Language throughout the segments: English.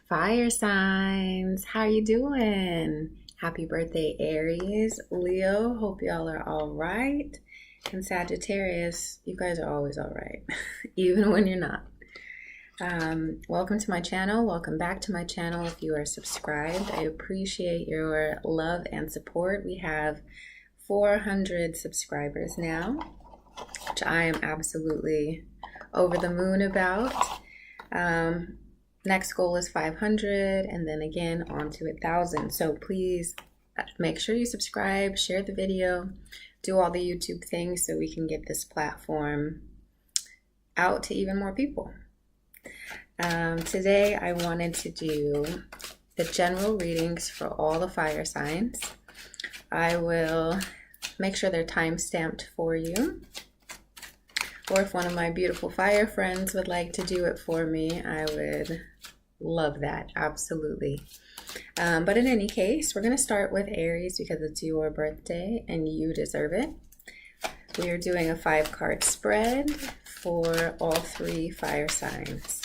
Fire signs, how you doing? Happy birthday, Aries, Leo. Hope y'all are all right. And Sagittarius, you guys are always all right, even when you're not. Welcome to my channel. Welcome back to my channel. If you are subscribed, I appreciate your love and support. We have 400 subscribers now, which I am absolutely over the moon about. Next goal is 500, and then again on to 1,000. So please make sure you subscribe, share the video, do all the YouTube things so we can get this platform out to even more people. Today I wanted to do the general readings for all the fire signs. I will make sure they're time stamped for you. Or if one of my beautiful fire friends would like to do it for me, I would love that, absolutely. But in any case, we're going to start with Aries because it's your birthday and you deserve it. We are doing a 5-card spread for all 3 fire signs.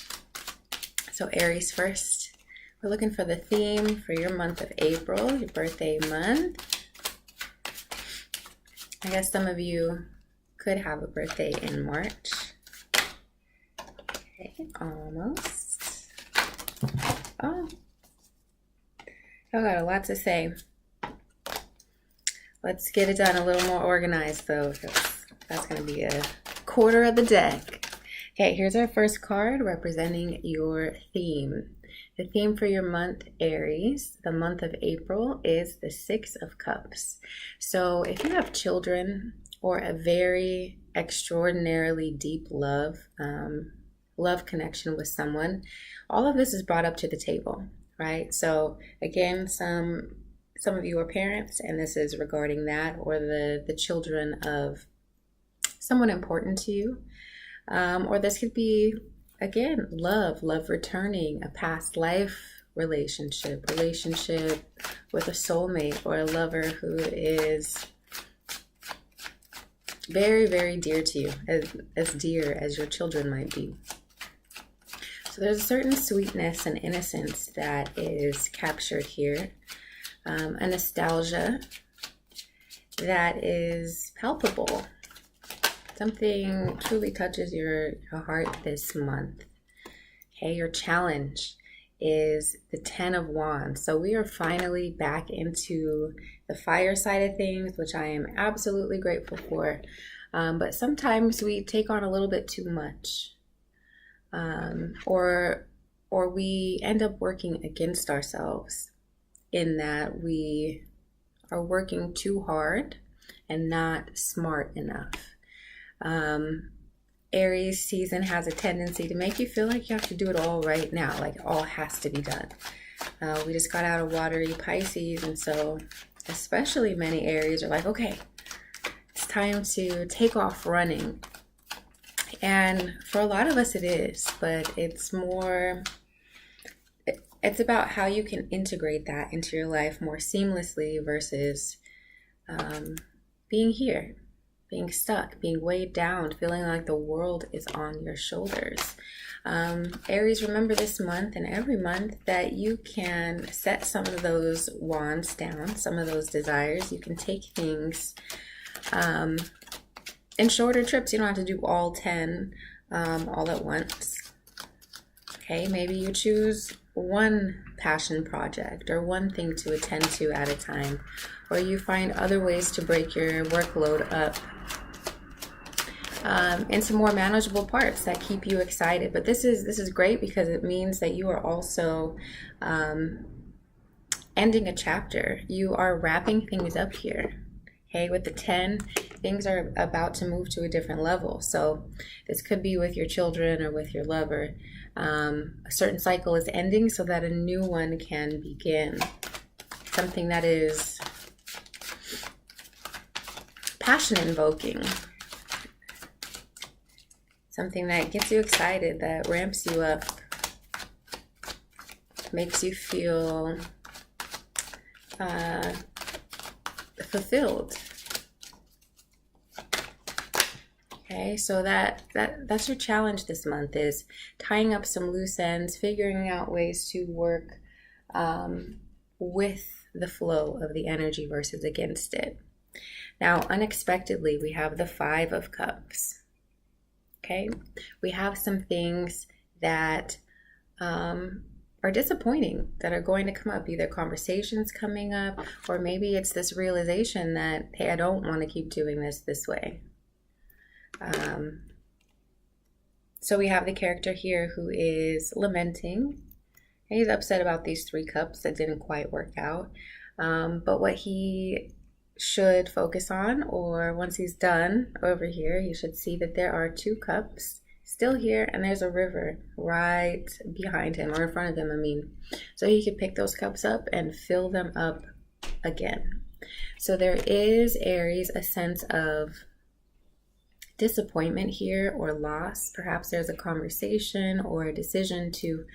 So Aries first, we're looking for the theme for your month of April, your birthday month. I guess some of you could have a birthday in March. Okay, almost. Oh, I got a lot to say. Let's get it done a little more organized though, because that's going to be a quarter of the deck. Okay, here's our first card representing your theme. The theme for your month, Aries, the month of April, is the 6 of Cups. So if you have children, or a very extraordinarily deep love connection with someone, all of this is brought up to the table, right? So again, some of you are parents, and this is regarding that, or the children of someone important to you. Or this could be, again, love returning, a past life relationship with a soulmate or a lover who is very, very dear to you, as dear as your children might be. So there's a certain sweetness and innocence that is captured here, a nostalgia that is palpable. Something truly touches your heart this month. Okay, your challenge is the 10 of Wands. So we are finally back into the fire side of things, which I am absolutely grateful for. But sometimes we take on a little bit too much, or we end up working against ourselves in that we are working too hard and not smart enough. Aries season has a tendency to make you feel like you have to do it all right now, like it all has to be done. We just got out of watery Pisces, and so especially many Aries are like, okay, it's time to take off running. And for a lot of us it is, but it's about how you can integrate that into your life more seamlessly versus being here, being stuck, being weighed down, feeling like the world is on your shoulders. Aries, remember this month and every month that you can set some of those wands down, some of those desires. You can take things in shorter trips. You don't have to do all 10 all at once. Okay, maybe you choose one passion project or one thing to attend to at a time, or you find other ways to break your workload up into more manageable parts that keep you excited. But this is great because it means that you are also ending a chapter. You are wrapping things up here. Okay, with the 10, things are about to move to a different level. So this could be with your children or with your lover. A certain cycle is ending so that a new one can begin. Something that is passion invoking. Something that gets you excited, that ramps you up, makes you feel fulfilled. Okay, so that's your challenge this month, is tying up some loose ends, figuring out ways to work with the flow of the energy versus against it. Now, unexpectedly, we have the Five of Cups. Okay, we have some things that are disappointing that are going to come up, either conversations coming up, or maybe it's this realization that, hey, I don't want to keep doing this way. So we have the character here who is lamenting. He's upset about these 3 cups that didn't quite work out. But what he should focus on, or once he's done over here, he should see that there are 2 cups still here, and there's a river right behind him, or in front of him, I mean. So he could pick those cups up and fill them up again. So there is, Aries, a sense of disappointment here, or loss. Perhaps there's a conversation or a decision to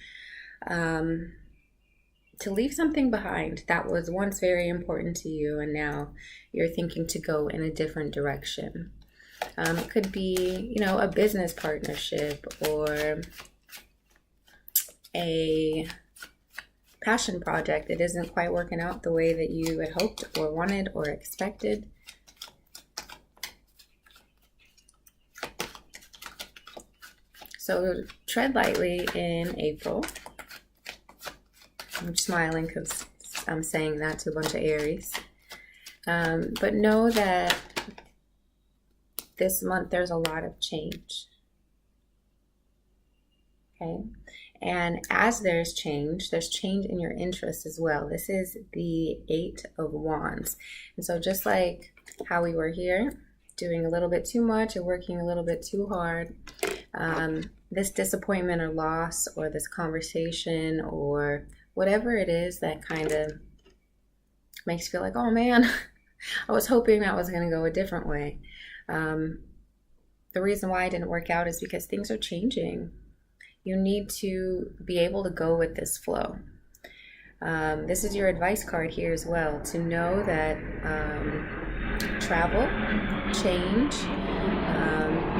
leave something behind that was once very important to you, and now you're thinking to go in a different direction. It could be, a business partnership, or a passion project that isn't quite working out the way that you had hoped or wanted or expected. So tread lightly in April. I'm smiling because I'm saying that to a bunch of Aries. But know that this month there's a lot of change. Okay? And as there's change in your interests as well. This is the 8 of Wands. And so just like how we were here, doing a little bit too much and working a little bit too hard, this disappointment or loss, or this conversation, or whatever it is that kind of makes you feel like, oh man, I was hoping that was going to go a different way. The reason why it didn't work out is because things are changing. You need to be able to go with this flow. This is your advice card here as well, to know that travel, change,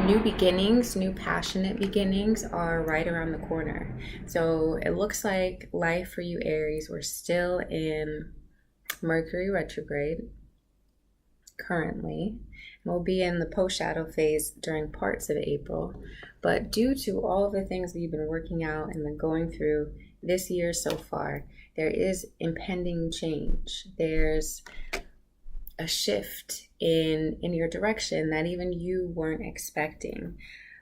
new beginnings, new passionate beginnings are right around the corner. So it looks like life for you, Aries, we're still in Mercury retrograde currently. We'll be in the post-shadow phase during parts of April. But due to all of the things that you've been working out and been going through this year so far, there is impending change. There's a shift in your direction that even you weren't expecting.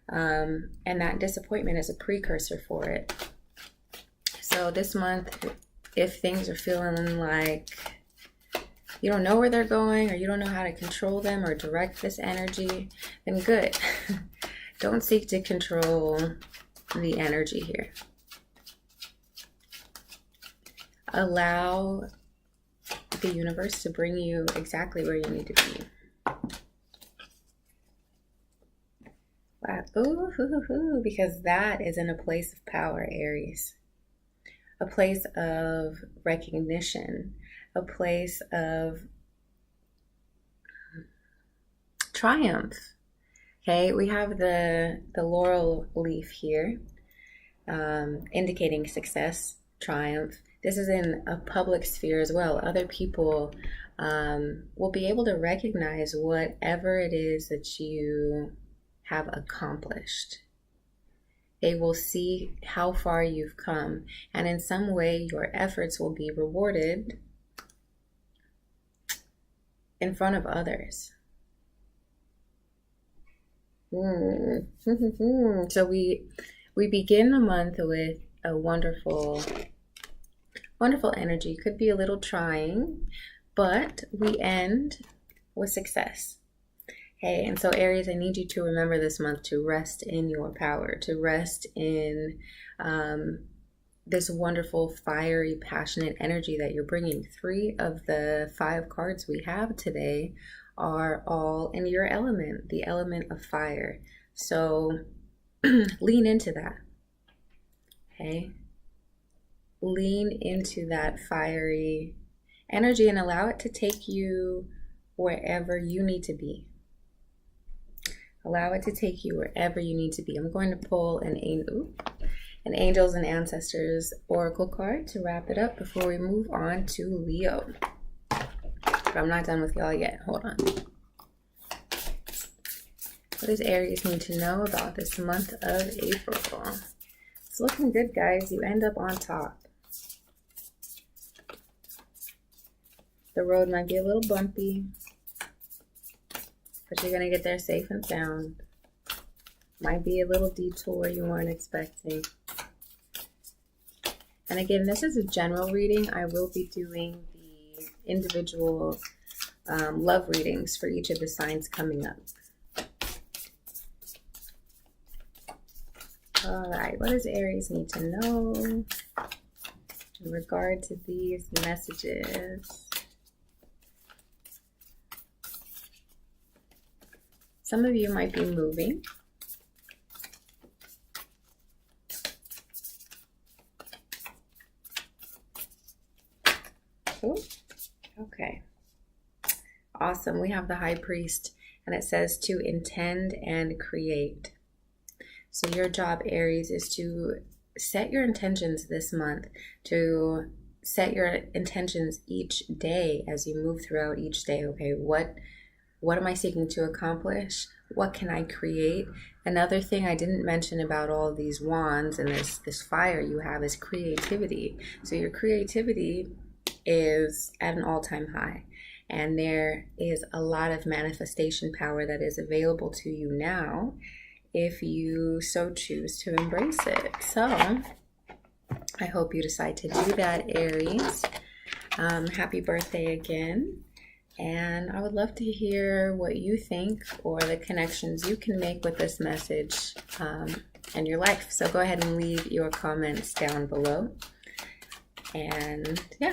And that disappointment is a precursor for it. So this month, if things are feeling like you don't know where they're going, or you don't know how to control them or direct this energy, then good. Don't seek to control the energy here. Allow the universe to bring you exactly where you need to be. Wow. Ooh, because that is in a place of power, Aries. A place of recognition, a place of triumph. Okay, we have the laurel leaf here, indicating success, triumph. This is in a public sphere as well. Other people will be able to recognize whatever it is that you have accomplished. They will see how far you've come, and in some way your efforts will be rewarded in front of others. So we begin the month with a wonderful energy. Could be a little trying, but we end with success. Okay, and so Aries, I need you to remember this month to rest in your power, to rest in this wonderful, fiery, passionate energy that you're bringing. 3 of the 5 cards we have today are all in your element, the element of fire. So lean into that. Okay, lean into that fiery energy and allow it to take you wherever you need to be. Allow it to take you wherever you need to be. I'm going to pull an Angels and Ancestors Oracle card to wrap it up before we move on to Leo. But I'm not done with y'all yet. Hold on. What does Aries need to know about this month of April? It's looking good, guys. You end up on top. The road might be a little bumpy, but you're going to get there safe and sound. Might be a little detour you weren't expecting. And again, this is a general reading. I will be doing the individual love readings for each of the signs coming up. All right, what does Aries need to know in regard to these messages? Some of you might be moving. Ooh, okay. Awesome. We have the High Priest, and it says to intend and create. So your job, Aries, is to set your intentions this month, to set your intentions each day as you move throughout each day. Okay, what am I seeking to accomplish? What can I create? Another thing I didn't mention about all these wands and this fire you have is creativity. So your creativity is at an all-time high. And there is a lot of manifestation power that is available to you now if you so choose to embrace it. So I hope you decide to do that, Aries. Happy birthday again. And I would love to hear what you think or the connections you can make with this message in your life. So go ahead and leave your comments down below. And yeah,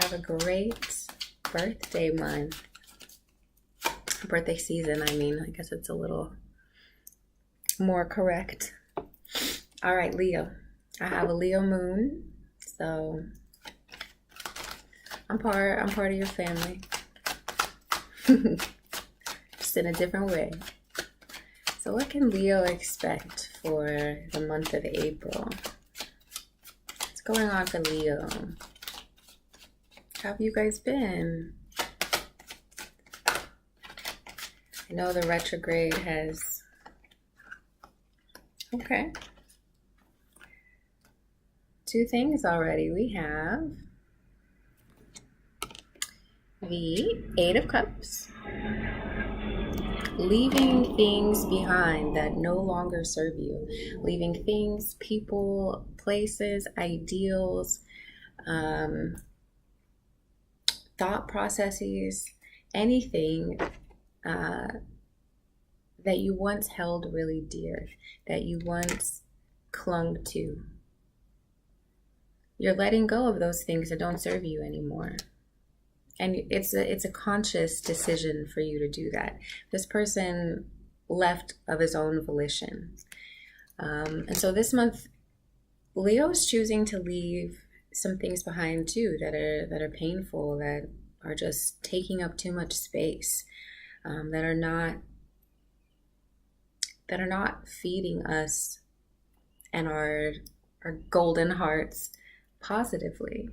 have a great birthday month. Birthday season, I mean. I guess it's a little more correct. All right, Leo. I have a Leo moon. So I'm part of your family. Just in a different way. So what can Leo expect for the month of April? What's going on for Leo? How have you guys been? I know the retrograde has... Okay. Two things already. We have the Eight of Cups. Leaving things behind that no longer serve you. Leaving things, people, places, ideals, thought processes, anything that you once held really dear, that you once clung to. You're letting go of those things that don't serve you anymore. And it's a conscious decision for you to do that. This person left of his own volition. And so this month, Leo is choosing to leave some things behind too that are painful, that are just taking up too much space, that are not feeding us and our golden hearts positively.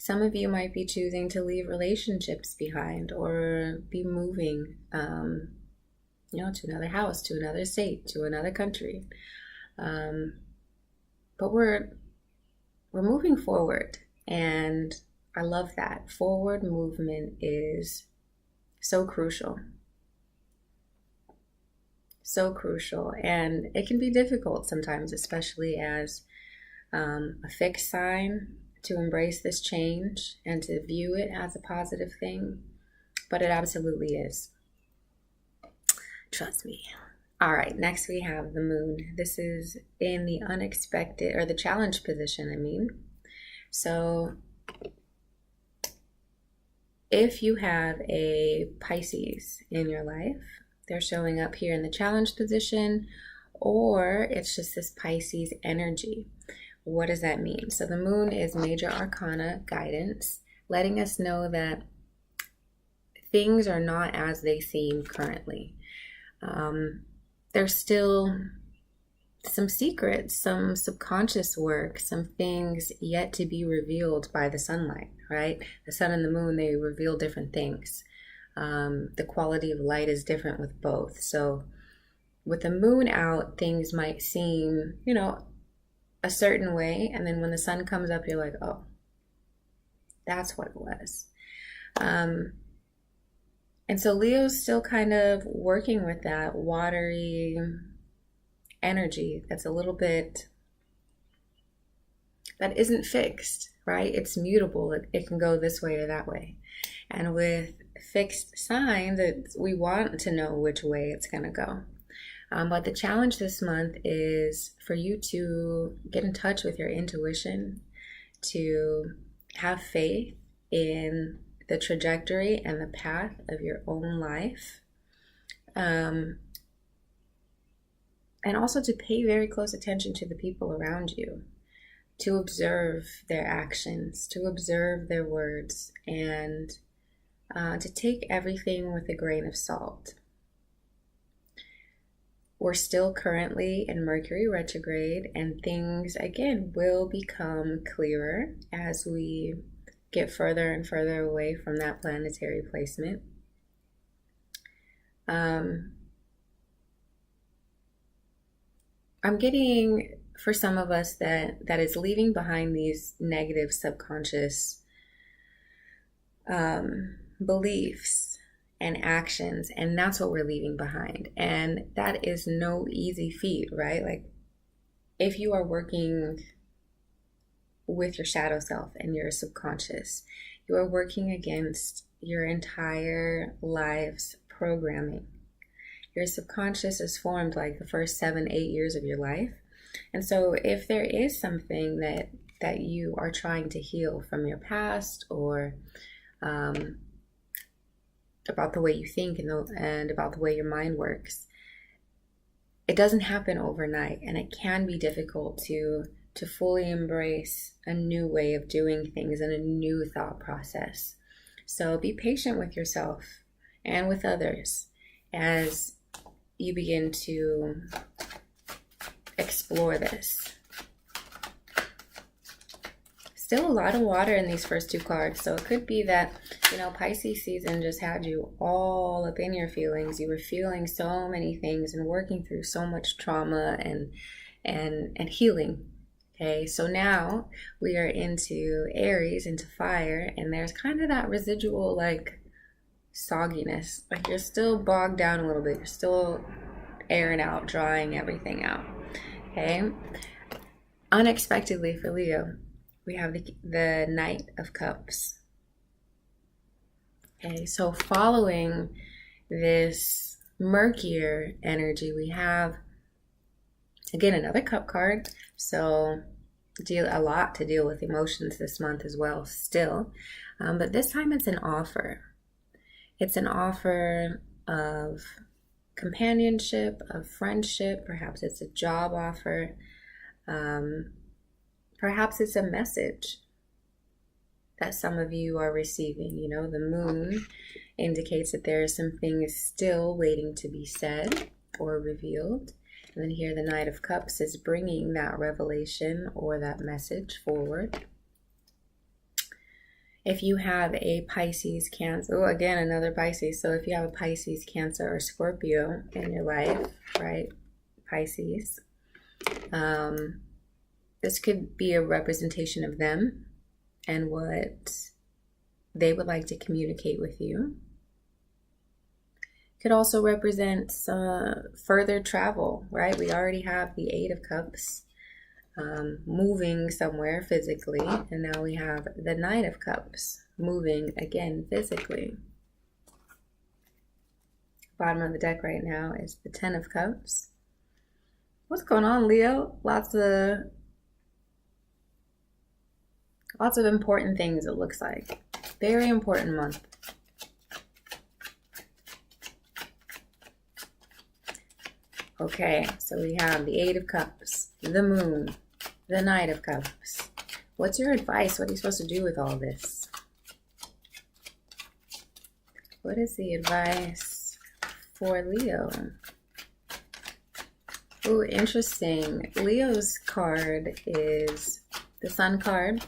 Some of you might be choosing to leave relationships behind or be moving, to another house, to another state, to another country. But we're moving forward, and I love that. Forward movement is so crucial. So crucial, and it can be difficult sometimes, especially as a fixed sign, to embrace this change and to view it as a positive thing, but it absolutely is. Trust me. All right, next we have the moon. This is in the unexpected, or the challenge position, I mean. So if you have a Pisces in your life, they're showing up here in the challenge position, or it's just this Pisces energy. What does that mean? So the moon is major arcana guidance, letting us know that things are not as they seem currently. there's still some secrets, some subconscious work, some things yet to be revealed by the sunlight, right? The sun and the moon, they reveal different things. The quality of light is different with both. So with the moon out, things might seem, a certain way. And then when the sun comes up, you're like, oh, that's what it was. And so Leo's still kind of working with that watery energy that's a little bit, that isn't fixed, right? It's mutable. It can go this way or that way. And with fixed signs, we want to know which way it's going to go. But the challenge this month is for you to get in touch with your intuition, to have faith in the trajectory and the path of your own life. And also to pay very close attention to the people around you, to observe their actions, to observe their words, and to take everything with a grain of salt. We're still currently in Mercury retrograde, and things, again, will become clearer as we get further and further away from that planetary placement. I'm getting, for some of us, that is leaving behind these negative subconscious beliefs and actions, and that's what we're leaving behind. And that is no easy feat, right? Like, if you are working with your shadow self and your subconscious, you are working against your entire life's programming. Your subconscious is formed like the first 7-8 years of your life. And so if there is something that you are trying to heal from your past, or about the way you think and about the way your mind works, it doesn't happen overnight, and it can be difficult to fully embrace a new way of doing things and a new thought process. So be patient with yourself and with others as you begin to explore this. Still a lot of water in these first two cards, so it could be that, Pisces season just had you all up in your feelings. You were feeling so many things and working through so much trauma and healing. Okay, so now we are into Aries, into fire, and there's kind of that residual like sogginess. Like you're still bogged down a little bit. You're still airing out, drying everything out. Okay, unexpectedly for Leo, we have the Knight of Cups. Okay, so following this murkier energy, we have, again, another cup card. So a lot to deal with emotions this month as well still. But this time it's an offer. It's an offer of companionship, of friendship. Perhaps it's a job offer. Perhaps it's a message that some of you are receiving. The moon indicates that there are some things still waiting to be said or revealed. And then here the Knight of Cups is bringing that revelation or that message forward. If you have a Pisces, Cancer, again, another Pisces. So if you have a Pisces, Cancer, or Scorpio in your life, right, Pisces, this could be a representation of them and what they would like to communicate with you. Could also represent further travel, right? We already have the Eight of Cups moving somewhere physically, and now we have the Knight of Cups moving again physically. Bottom of the deck right now is the Ten of Cups. What's going on, Leo? Lots of important things, it looks like. Very important month. Okay, so we have the Eight of Cups, the Moon, the Knight of Cups. What's your advice? What are you supposed to do with all this? What is the advice for Leo? Oh, interesting. Leo's card is the Sun card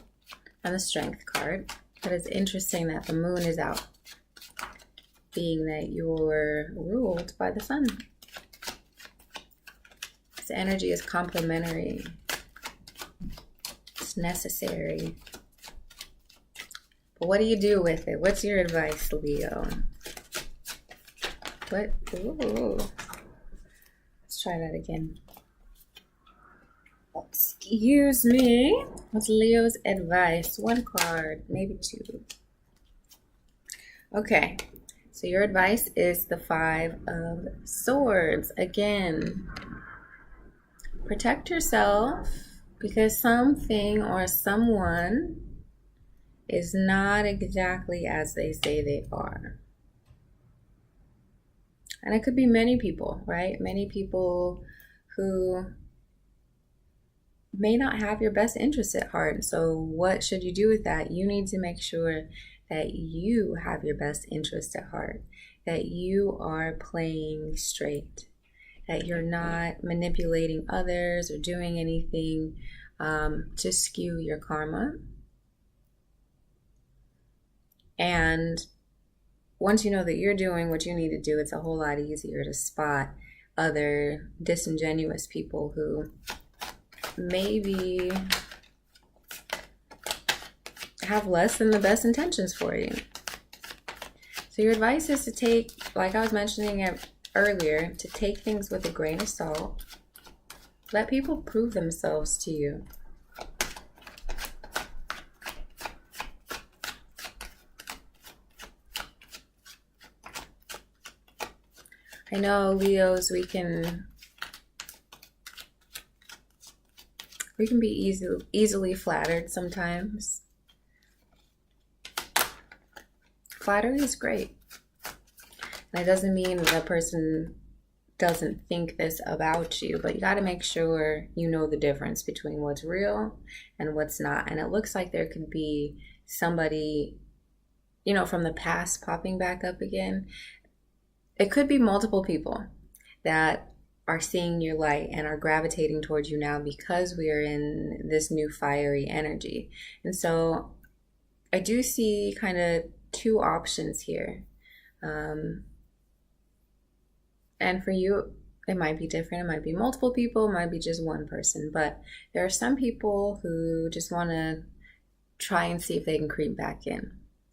and the Strength card. But it's interesting that the Moon is out, being that you're ruled by the Sun. This energy is complementary. It's necessary. But what do you do with it? What's your advice, Leo? What? Ooh. Let's try that again. Excuse me. What's Leo's advice? One card, maybe two. Okay. So your advice is the Five of Swords. Again, protect yourself because something or someone is not exactly as they say they are. And it could be many people, right? Many people who may not have your best interest at heart. So what should you do with that? You need to make sure that you have your best interest at heart, that you are playing straight, that you're not manipulating others or doing anything to skew your karma. And once you know that you're doing what you need to do, it's a whole lot easier to spot other disingenuous people who maybe have less than the best intentions for you. So your advice is to take, like I was mentioning earlier, to take things with a grain of salt. Let people prove themselves to you. I know, Leos, we can be easily flattered sometimes. Flattery is great. That doesn't mean that person doesn't think this about you, but you got to make sure you know the difference between what's real and what's not. And it looks like there could be somebody, you know, from the past popping back up again. It could be multiple people that are seeing your light and are gravitating towards you now because we are in this new fiery energy. And so I do see kind of two options here. And for you, it might be different. It might be multiple people, it might be just one person. But there are some people who just want to try and see if they can creep back in,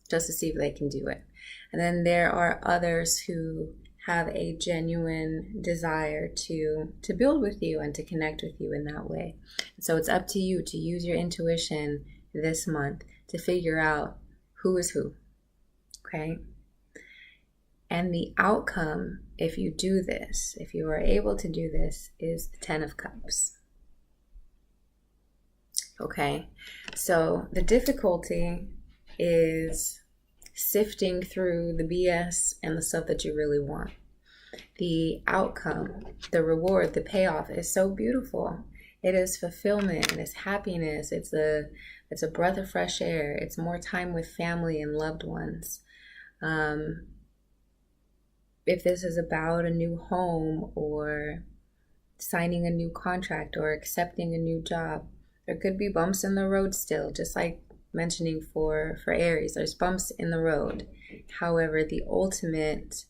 just to see if they can do it. And then there are others who have a genuine desire to build with you and to connect with you in that way. So it's up to you to use your intuition this month to figure out who is who, okay? And the outcome, if you do this, if you are able to do this, is the Ten of Cups. Okay, so the difficulty is sifting through the BS and the stuff that you really want. The outcome, the reward, the payoff is so beautiful. It is fulfillment, it is happiness, it's a breath of fresh air, it's more time with family and loved ones. If this is about a new home or signing a new contract or accepting a new job, there could be bumps in the road still, just like mentioning for Aries, there's bumps in the road. However, the ultimate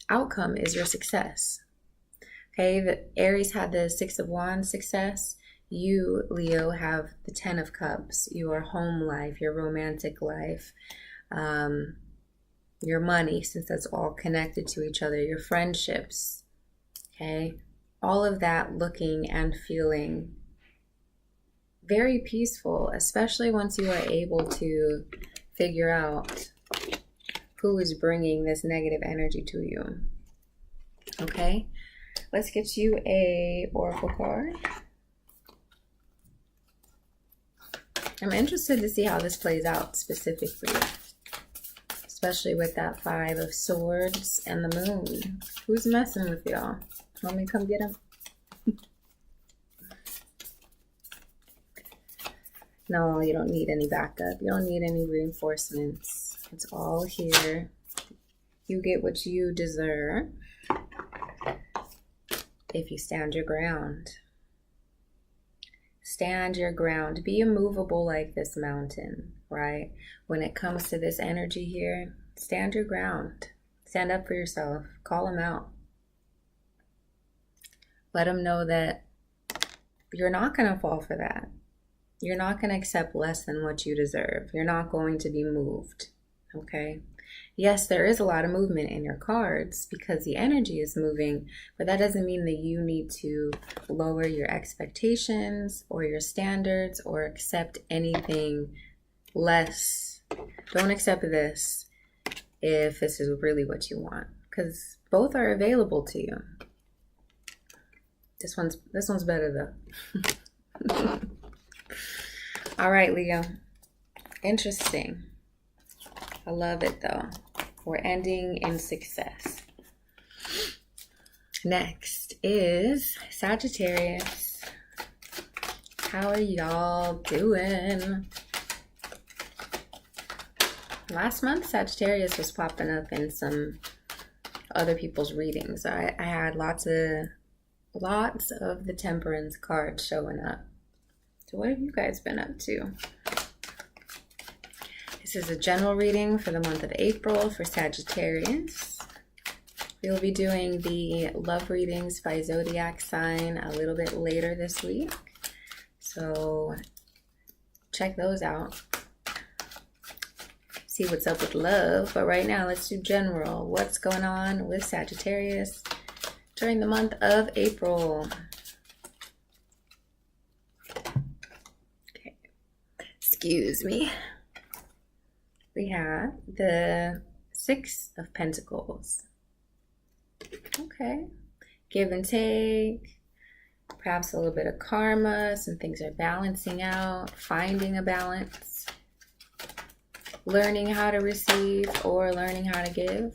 outcome is your success. Okay, the Aries had the Six of Wands success. You, Leo, have the Ten of Cups, your home life, your romantic life, your money, since that's all connected to each other, your friendships, okay? All of that looking and feeling very peaceful, especially once you are able to figure out who is bringing this negative energy to you. Okay, let's get you a oracle card. I'm interested to see how this plays out specifically, especially with that Five of Swords and the Moon. Who's messing with y'all? Want me to come get him? No, you don't need any backup. You don't need any reinforcements. It's all here. You get what you deserve. if you stand your ground. Stand your ground. Be immovable like this mountain, right? When it comes to this energy here, stand your ground. Stand up for yourself. Call them out. Let them know that you're not going to fall for that. You're not going to accept less than what you deserve. You're not going to be moved, okay? Yes, there is a lot of movement in your cards because the energy is moving, but that doesn't mean that you need to lower your expectations or your standards or accept anything less. Don't accept this if this is really what you want, because both are available to you. This one's better though. All right, Leo. Interesting. I love it though. We're ending in success. Next is Sagittarius. How are y'all doing? Last month, Sagittarius was popping up in some other people's readings. I had lots of the Temperance cards showing up. So what have you guys been up to? This is a general reading for the month of April for Sagittarius. We'll be doing the love readings by zodiac sign a little bit later this week. So check those out. See what's up with love. But right now, let's do general. What's going on with Sagittarius during the month of April? Okay. Excuse me. We have the Six of Pentacles. Okay. Give and take. Perhaps a little bit of karma. Some things are balancing out. Finding a balance. Learning how to receive or learning how to give.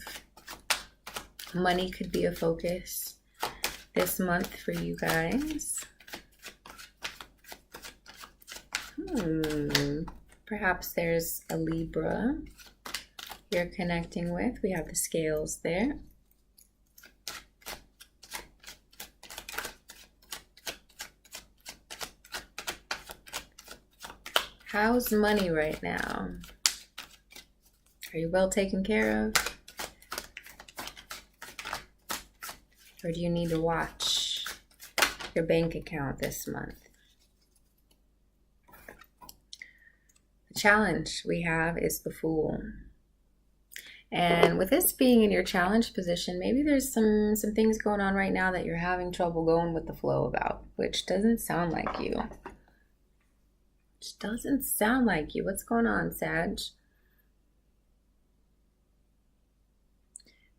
Money could be a focus this month for you guys. Perhaps there's a Libra you're connecting with. We have the scales there. How's money right now? Are you well taken care of? Or do you need to watch your bank account this month? The challenge we have is the Fool. And with this being in your challenge position, maybe there's some things going on right now that you're having trouble going with the flow about, which doesn't sound like you. Which doesn't sound like you. What's going on, Sag?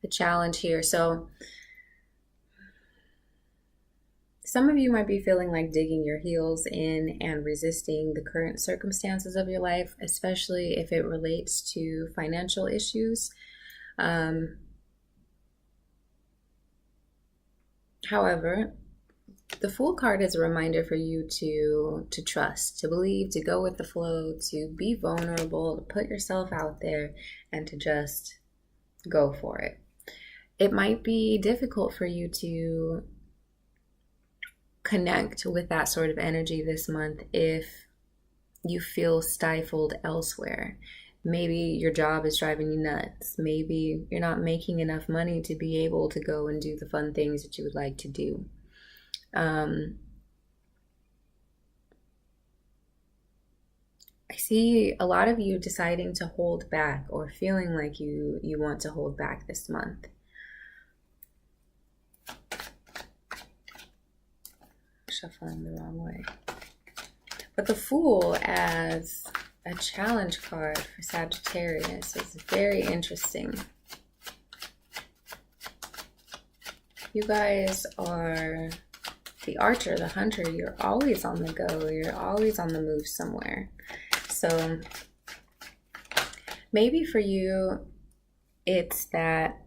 The challenge here. So some of you might be feeling like digging your heels in and resisting the current circumstances of your life, especially if it relates to financial issues. However, the Fool card is a reminder for you to trust, to believe, to go with the flow, to be vulnerable, to put yourself out there, and to just go for it. It might be difficult for you to connect with that sort of energy this month if you feel stifled elsewhere. Maybe your job is driving you nuts. Maybe you're not making enough money to be able to go and do the fun things that you would like to do. I see a lot of you deciding to hold back or feeling like you want to hold back this month. Shuffling the wrong way. But the Fool as a challenge card for Sagittarius is very interesting. You guys are the archer, the hunter. You're always on the go. You're always on the move somewhere. So maybe for you, it's that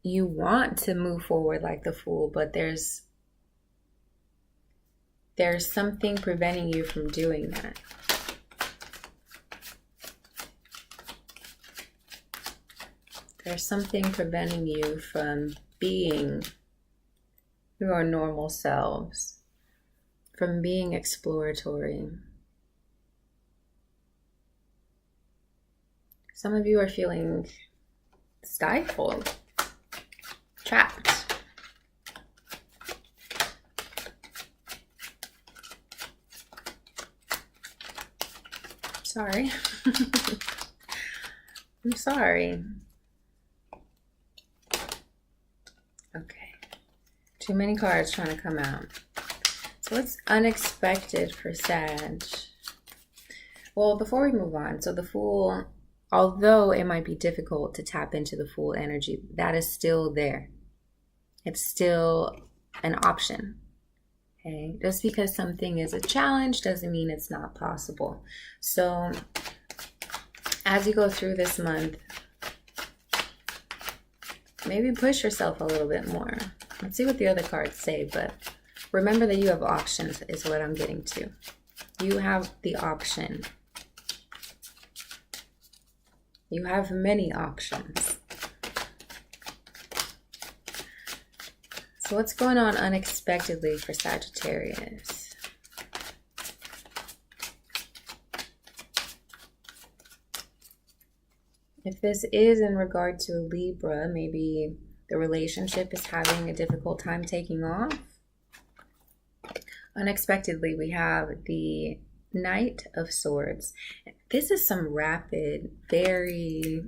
you want to move forward like the Fool, but there's something preventing you from doing that. There's something preventing you from being your normal selves, from being exploratory. Some of you are feeling stifled, trapped. Sorry. I'm sorry. Okay. Too many cards trying to come out. So what's unexpected for Sag? Well, before we move on, so the Fool, although it might be difficult to tap into the Fool energy, that is still there. It's still an option. Okay? Just because something is a challenge doesn't mean it's not possible. So as you go through this month, maybe push yourself a little bit more. Let's see what the other cards say, but remember that you have options is what I'm getting to. You have the option. You have many options. So what's going on unexpectedly for Sagittarius? If this is in regard to a Libra, maybe the relationship is having a difficult time taking off. Unexpectedly, we have the Knight of Swords. This is some rapid, very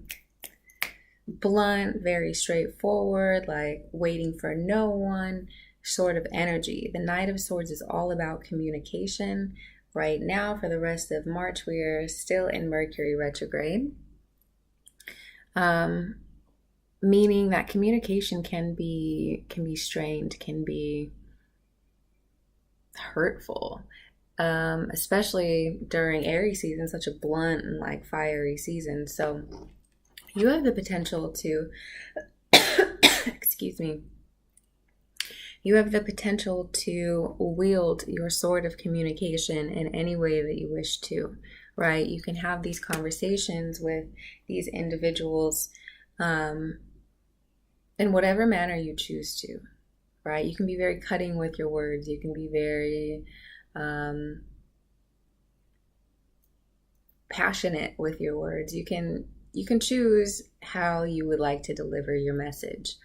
blunt, very straightforward, like waiting for no one sort of energy. The Knight of Swords is all about communication. Right now, for the rest of March, we are still in Mercury retrograde. Meaning that communication can be strained, can be hurtful, especially during Aries season, such a blunt and like fiery season. So you have the potential to excuse me, you have the potential to wield your sword of communication in any way that you wish to, right? You can have these conversations with these individuals in whatever manner you choose to, right? You can be very cutting with your words. You can be very passionate with your words. You can choose how you would like to deliver your message.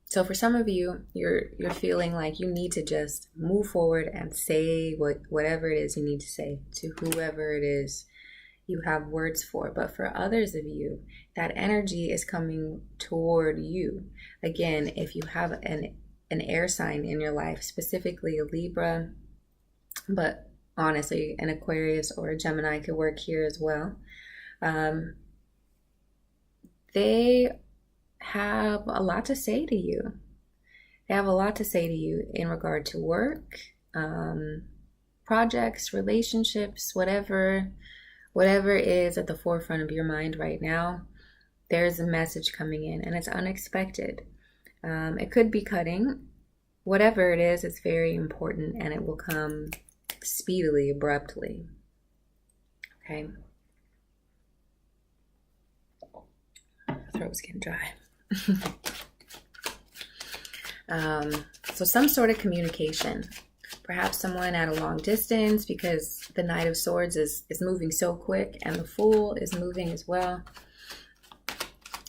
So for some of you, you're feeling like you need to just move forward and say whatever it is you need to say to whoever it is you have words for. But for others of you, that energy is coming toward you. Again, if you have an air sign in your life, specifically a Libra, but honestly, an Aquarius or a Gemini could work here as well. They have a lot to say to you. They have a lot to say to you in regard to work, projects, relationships, whatever is at the forefront of your mind right now. There's a message coming in and it's unexpected. It could be cutting. Whatever it is, it's very important and it will come speedily, abruptly. Okay. Throat's getting dry. So some sort of communication. Perhaps someone at a long distance, because the Knight of Swords is moving so quick and the Fool is moving as well.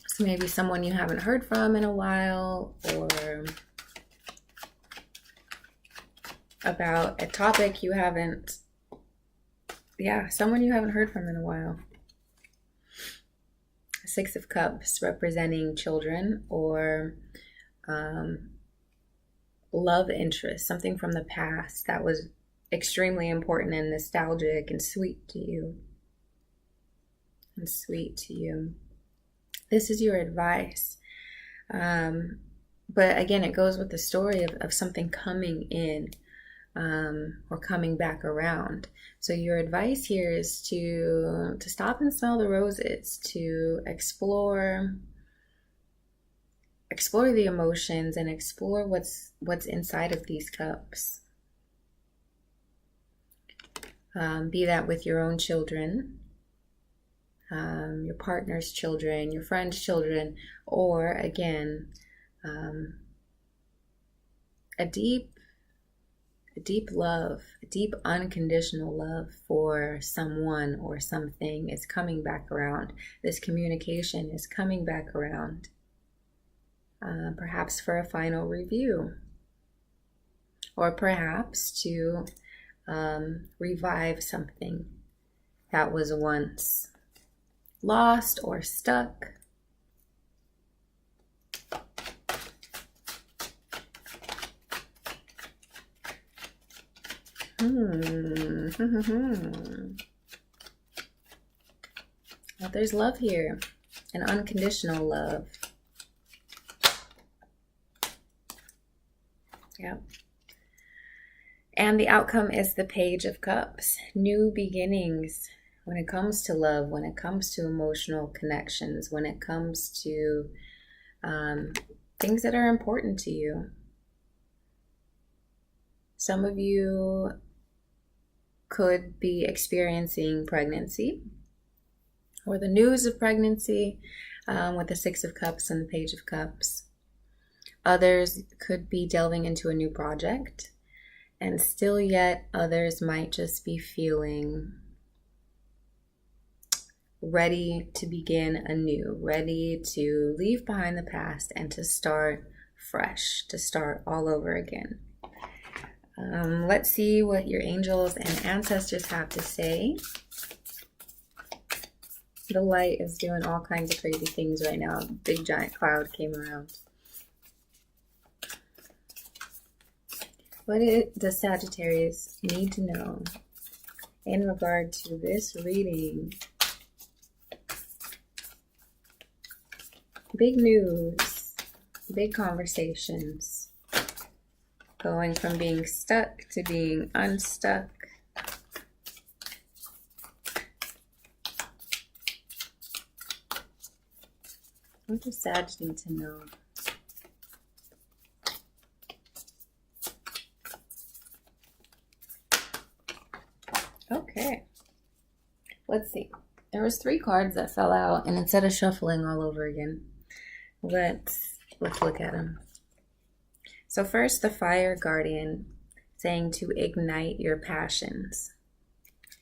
So maybe someone you haven't heard from in a while, or about a topic you haven't, someone you haven't heard from in a while. Six of Cups representing children or love interest, something from the past that was extremely important and nostalgic and sweet to you. This is your advice. But again, it goes with the story of something coming in or coming back around. So your advice here is to stop and smell the roses, to explore the emotions and explore what's inside of these cups. Be that with your own children, your partner's children, your friend's children, or again, a deep love, a deep unconditional love for someone or something is coming back around. This communication is coming back around, perhaps for a final review, or perhaps to revive something that was once lost or stuck. Well, there's love here, an unconditional love. Yep. And the outcome is the Page of Cups. New beginnings when it comes to love, when it comes to emotional connections, when it comes to things that are important to you. Some of you could be experiencing pregnancy or the news of pregnancy with the Six of Cups and the Page of Cups. Others could be delving into a new project, and still yet others might just be feeling ready to begin anew, ready to leave behind the past and to start fresh, to start all over again. Let's see what your angels and ancestors have to say. The light is doing all kinds of crazy things right now. Big giant cloud came around. What does Sagittarius need to know in regard to this reading? Big news, big conversations. Going from being stuck to being unstuck. What does Sag need to know? Okay. Let's see. There was 3 cards that fell out, and instead of shuffling all over again, let's look at them. So first, the Fire Guardian saying to ignite your passions.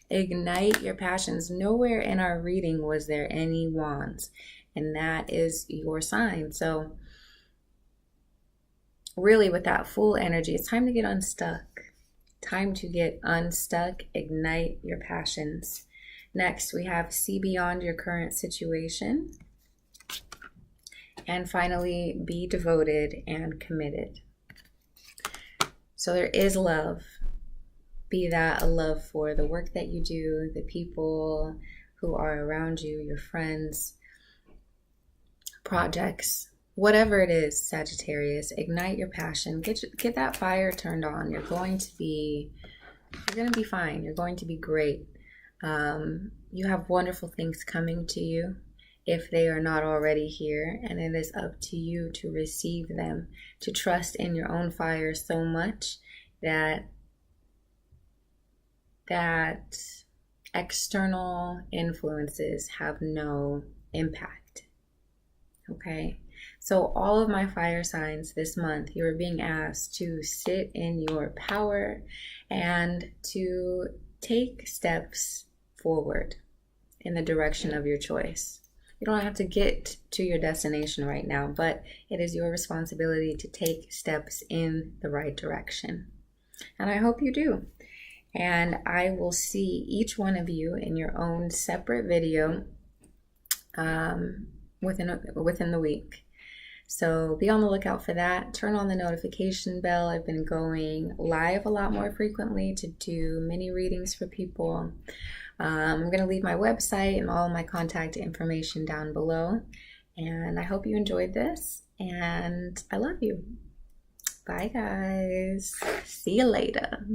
Ignite your passions. Nowhere in our reading was there any wands, and that is your sign. So really, with that full energy, it's time to get unstuck. Time to get unstuck. Ignite your passions. Next, we have see beyond your current situation. And finally, be devoted and committed. So there is love. Be that a love for the work that you do, the people who are around you, your friends, projects, whatever it is, Sagittarius, ignite your passion. Get that fire turned on. You're going to be fine. You're going to be great. You have wonderful things coming to you if they are not already here, and it is up to you to receive them, to trust in your own fire so much that external influences have no impact. Okay? So all of my fire signs this month, you are being asked to sit in your power and to take steps forward in the direction of your choice. You don't have to get to your destination right now, but it is your responsibility to take steps in the right direction. And I hope you do. And I will see each one of you in your own separate video within the week. So be on the lookout for that. Turn on the notification bell. I've been going live a lot more frequently to do mini readings for people. I'm going to leave my website and all my contact information down below. And I hope you enjoyed this. And I love you. Bye, guys. See you later.